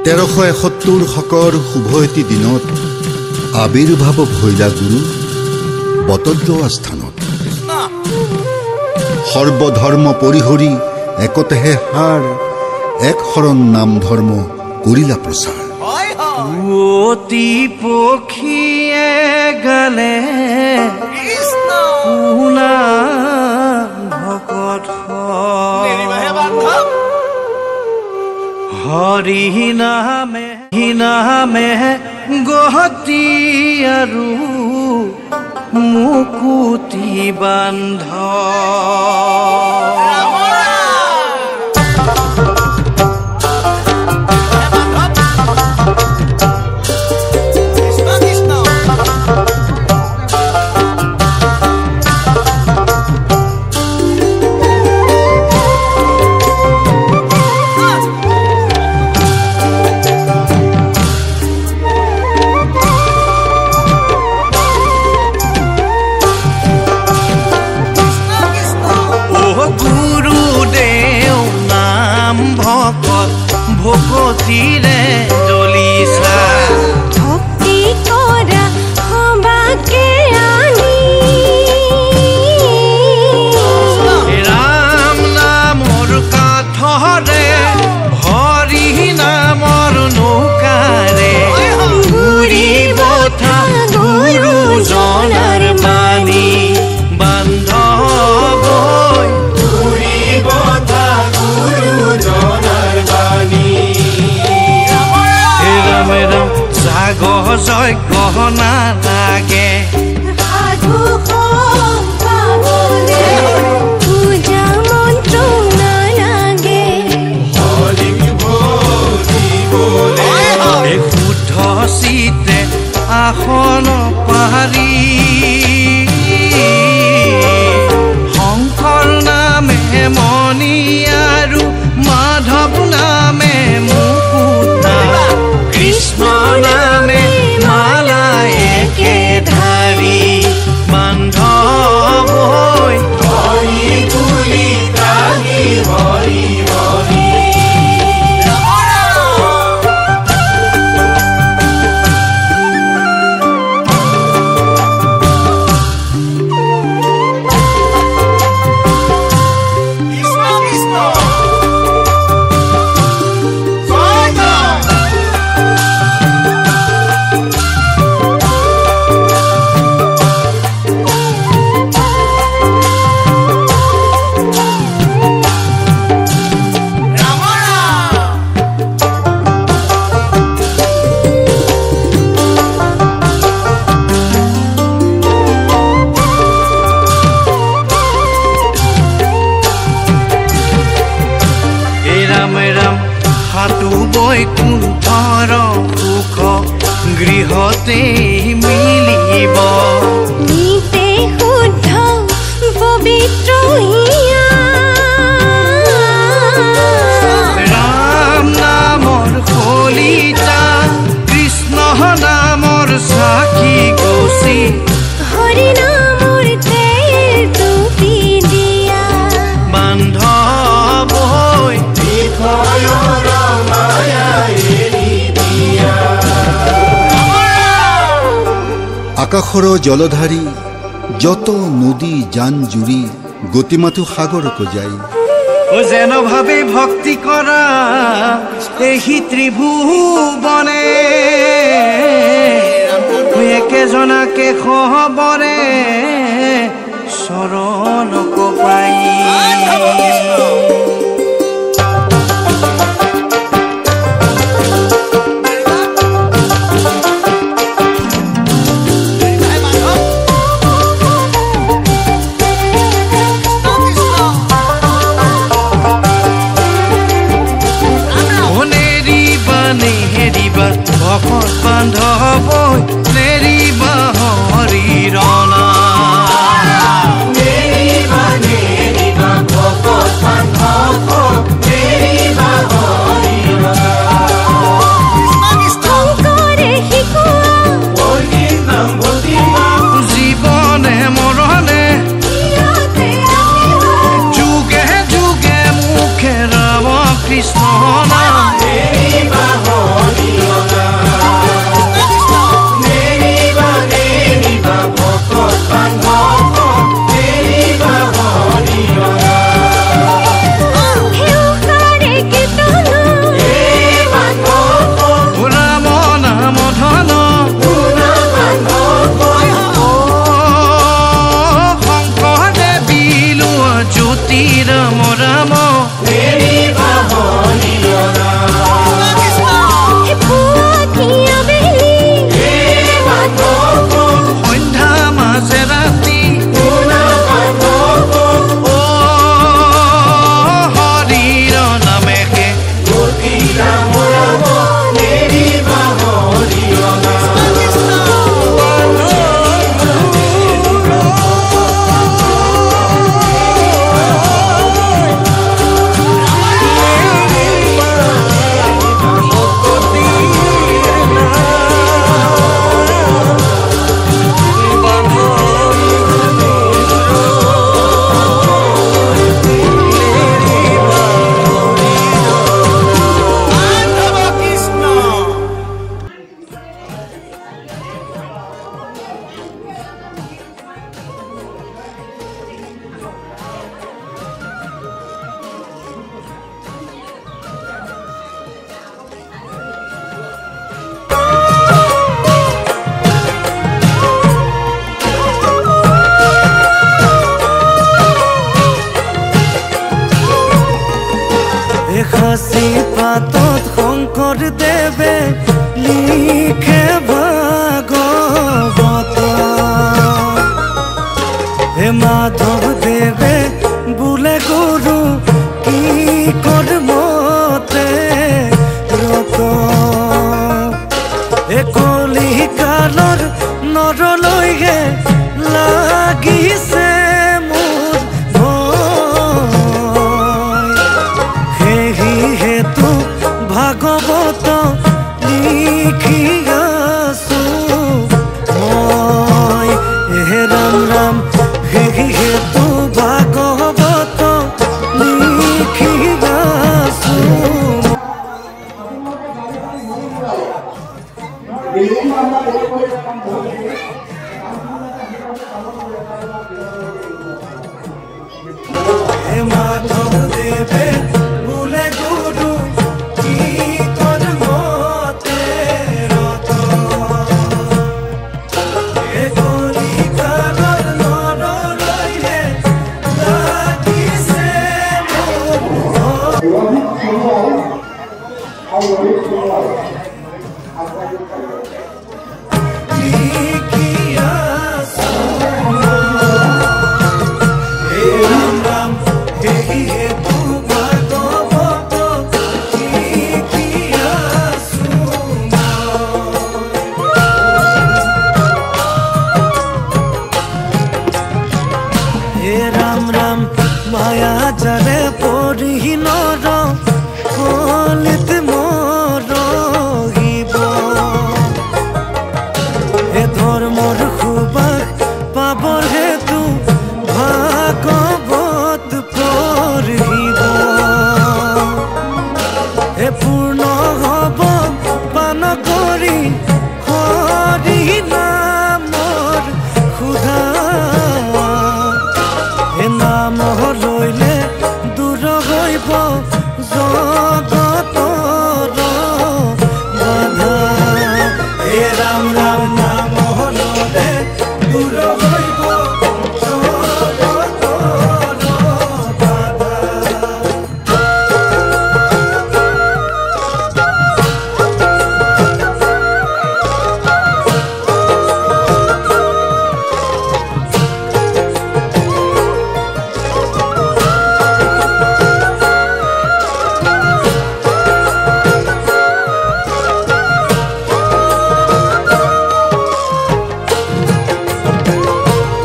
1371 শকৰ শুভ এটি দিনত আবিৰ্ভাৱ ভৈলা গুৰু বটদ্ৰৱা স্থানত সৰ্বধৰ্ম পৰিহৰি একতেহে সাৰ এক শৰণ নাম ধৰ্ম কৰিলা প্ৰচাৰ অতি পক্ষীয়ে গালে শুনা ভকত হৰি নামে গহতি আৰু মুকুতি বান্ধ ভকতিৰে দলিছা ভক্তি কৰা হবাকে আনি ৰাম নামৰ কাঠৰে হৰি নামৰ নৌকাৰে ঘূৰি বঠা গুৰুজনাৰ মানি বান্ধৱ ঘূৰি বঠা গুৰুজনাৰ বানি ৰাম ৰাম জাগ জয় গহনা লাগে সাধু পাবলে পূজা মন্ত্ৰ নালাগে শুদ্ধ চিতে আসন পাৰি শংকৰ নামে মণি আৰু মাধৱ নামে মুকুতা কৃষ্ণ নামে মালা একে ধাৰি বান্ধৱ হৰি তুলি তাহি হৰি হৰি বৈকুণ্ঠৰ সুখ গৃহতে মিলিব নিতে শুদ্ধ পবিত্ৰ ৰাম নামৰ কলিতা কৃষ্ণ নামৰ চাকি গছি হৰি নামৰ তেল টুপি দিয়া বান্ধৱ আকাশৰ জলধাৰী যত নদী জান জুৰি গতিমাথো সাগৰকো যায় যেন ভাবে ভক্তি কৰা এই ত্ৰিভুৱনে একেজনাকে খবৰে চৰণক পাই ভকত বান্ধৱ নেৰিবা হৰি ৰণা জীৱনে মৰণে যুগে যুগে মুখে ৰাম কৃষ্ণ নাম তুলসী পাতত শংকৰদেৱে লিখে ভাগৱত হে মাধৱদেৱে বোলে গুৰু কি কৰ্মতে ৰত এ কলিকালৰ নৰলৈহে লাগিছে মোৰ ভয় সেহি হেতু ভাগৱত লিখি আছো মই হে ৰাম ৰাম সেহি হেতু ভাগৱত লিখি আছো হে মাধৱদেৱে বোলে গুৰু কি কৰ্মতে ৰত হে কলিকালৰ নৰলৈহে লাগিছে লিখি আছো হে ৰাম ৰাম সেহি হেতু ভাগৱত লিখি আছো হে ৰাম ৰাম মায়া জালে পৰি নৰ কলিত মৰহিব হে ধৰ্মৰ সুবাস পাবৰ হেতু ভাগৱত পঢ়িব হে পূৰ্ণ হ'ব পান কৰি হৰি নামৰ সুধা হে নাম লৈলে দূৰ হৈব জগতৰ বাধা হে ৰাম ৰাম নাম ললে দূৰ হৈব জগতৰ বাধা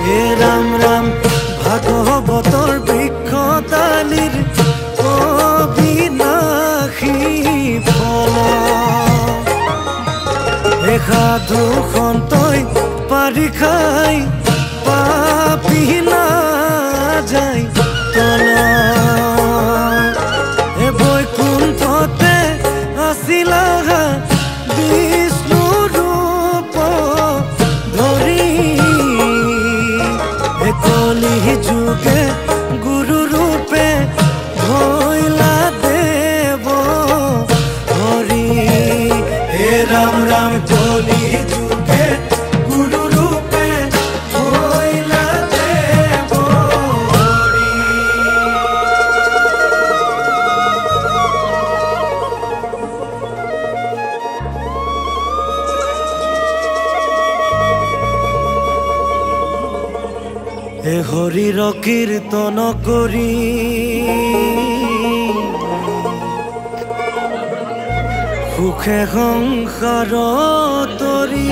হে ৰাম ৰাম ভাগৱতৰ বৃক্ষডালিৰ অবিনাশী ফল হে সাধু সন্তই পাৰি খাই পাপী নাযায় তল হে বৈকুণ্ঠতে আছিলা বিষ্ণু ৰূপ ধৰি হে কলি যুগে গুৰু ৰূপে ভৈলা দেৱ হৰি হে ৰাম ৰাম কলি যুগে গুৰু ৰূপে ভৈলা দেৱ হৰি হে হৰিৰ কীৰ্তন কৰি সুখে সংসাৰ তৰি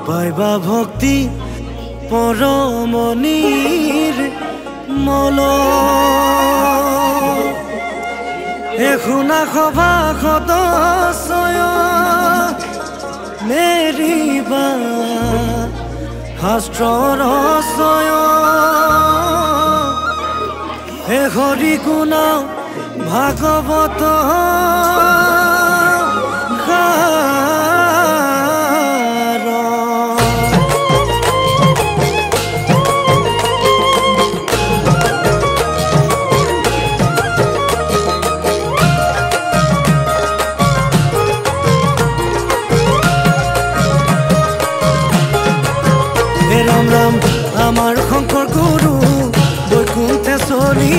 পাইবা ভক্তি পৰমনিৰ মল হে শুনা সভা সদস্য মেৰিবা শাস্ত্ৰৰ ৰচয় হে হৰি গুণ ভাগৱত সাৰ হে ৰাম ৰাম আমাৰ শংকৰ গুৰু বৈকুণ্ঠেশ্বৰী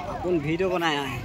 अपन वीडियो बनाया है।